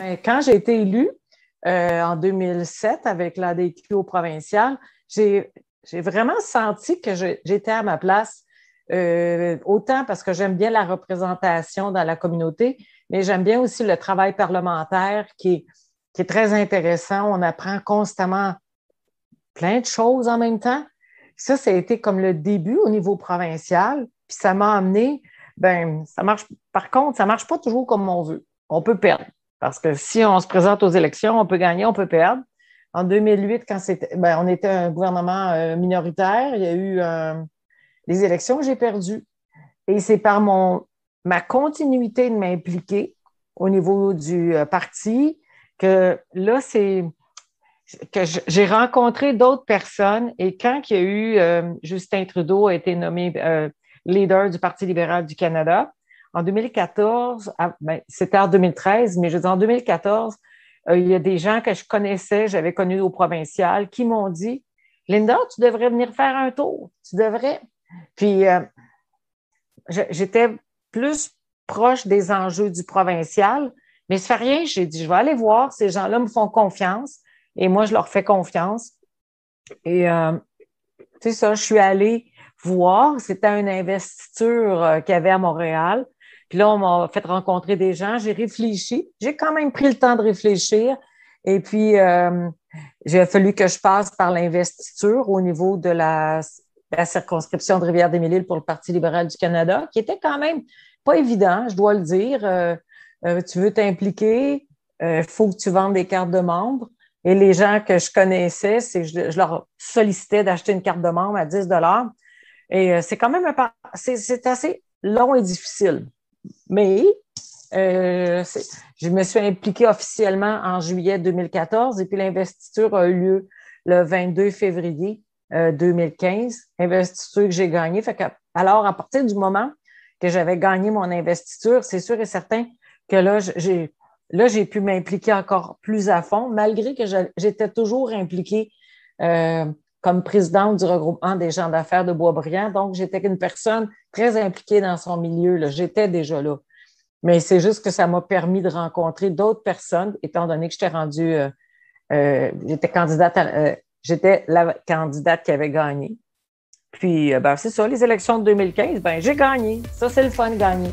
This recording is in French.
Ben, quand j'ai été élue en 2007 avec l'ADQ au provincial, j'ai, j'ai vraiment senti que j'étais à ma place, autant parce que j'aime bien la représentation dans la communauté, mais j'aime bien aussi le travail parlementaire qui est très intéressant. On apprend constamment plein de choses en même temps. Ça a été comme le début au niveau provincial, puis ça m'a amené, ben, ça marche, par contre, ça marche pas toujours comme on veut. On peut perdre. Parce que si on se présente aux élections, on peut gagner, on peut perdre. En 2008, quand on était un gouvernement minoritaire, il y a eu les élections, j'ai perdu. Et c'est par ma continuité de m'impliquer au niveau du parti que là, c'est que j'ai rencontré d'autres personnes et quand il y a eu Justin Trudeau a été nommé leader du Parti libéral du Canada, en 2014, c'était en 2013, mais je veux dire en 2014, il y a des gens que je connaissais, j'avais connus au provincial, qui m'ont dit, Linda, tu devrais venir faire un tour, tu devrais. Puis j'étais plus proche des enjeux du provincial, mais ça fait rien, j'ai dit, je vais aller voir, ces gens-là me font confiance et moi, je leur fais confiance. Et c'est ça, je suis allée voir, c'était une investiture qu'il y avait à Montréal. Puis là, on m'a fait rencontrer des gens, j'ai réfléchi, j'ai quand même pris le temps de réfléchir. Et puis, il a fallu que je passe par l'investiture au niveau de la circonscription de Rivière-des-Mille-Îles pour le Parti libéral du Canada, qui était quand même pas évident, je dois le dire. Tu veux t'impliquer, il faut que tu vendes des cartes de membres. Et les gens que je connaissais, je leur sollicitais d'acheter une carte de membre à 10 dollars. Et c'est quand même c'est assez long et difficile. Mais je me suis impliquée officiellement en juillet 2014 et puis l'investiture a eu lieu le 22 février 2015, investiture que j'ai gagnée. Alors, à partir du moment que j'avais gagné mon investiture, c'est sûr et certain que j'ai pu m'impliquer encore plus à fond, malgré que j'étais toujours impliquée comme présidente du regroupement des gens d'affaires de Boisbriand. Donc, j'étais une personne très impliquée dans son milieu. Là. J'étais déjà là. Mais c'est juste que ça m'a permis de rencontrer d'autres personnes, étant donné que j'étais la candidate qui avait gagné. Puis, c'est ça, les élections de 2015, j'ai gagné. Ça, c'est le fun, gagner.